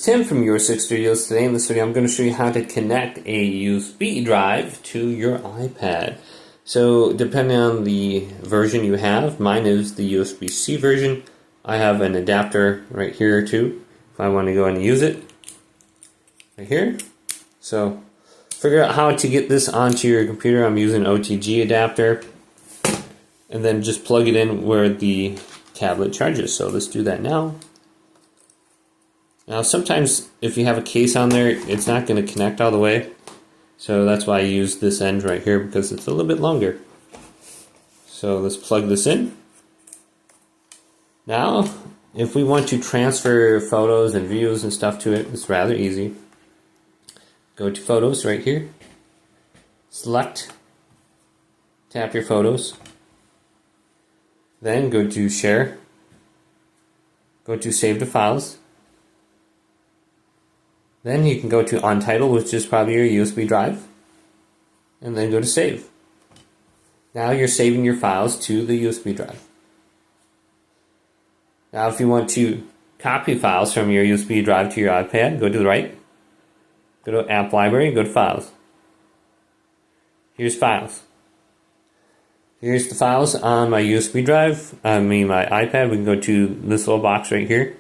Tim from Your Six Studios. Today in this video I'm going to show you how to connect a USB drive to your iPad. So depending on the version you have, mine is the USB-C version. I have an adapter right here too, if I want to go and use it. Right here. So figure out how to get this onto your computer. I'm using an OTG adapter. And then just plug it in where the tablet charges. So let's do that now. Now sometimes if you have a case on there, it's not going to connect all the way. So that's why I use this end right here, because it's a little bit longer. So let's plug this in. Now, if we want to transfer photos and videos and stuff to it, it's rather easy. Go to Photos right here. Select. Tap your photos. Then go to Share. Go to Save to Files. Then you can go to Untitled, which is probably your USB drive, and then go to Save. Now you're saving your files to the USB drive. Now if you want to copy files from your USB drive to your iPad, go to the right, go to App Library, go to Files. Here's Files. Here's the files on my USB drive, my iPad. We can go to this little box right here.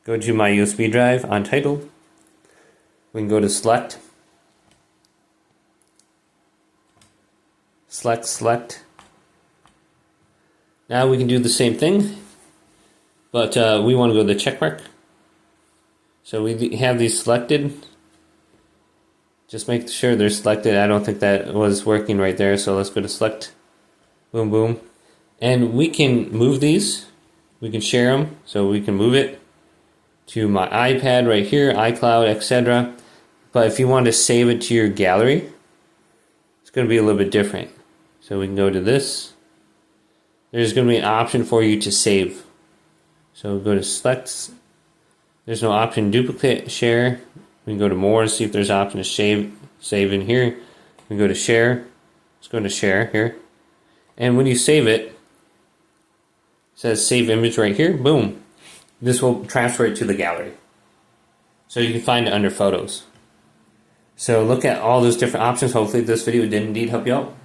Go to my USB drive, Untitled. We can go to Select. Select. Now we can do the same thing, but we want to go to the check mark. So we have these selected. Just make sure they're selected. I don't think that was working right there, so let's go to Select. Boom, boom. And we can move these. We can share them, so we can move it to my iPad right here, iCloud, etc. But if you want to save it to your gallery, it's going to be a little bit different. So we can go to this. There's going to be an option for you to save. So go to Select. There's no option Duplicate, Share. We can go to More and see if there's an option to save in here. We can go to Share. Let's go to Share here. And when you save it, it says Save Image right here. Boom. This will transfer it to the gallery. So you can find it under Photos. So look at all those different options. Hopefully this video did indeed help you out.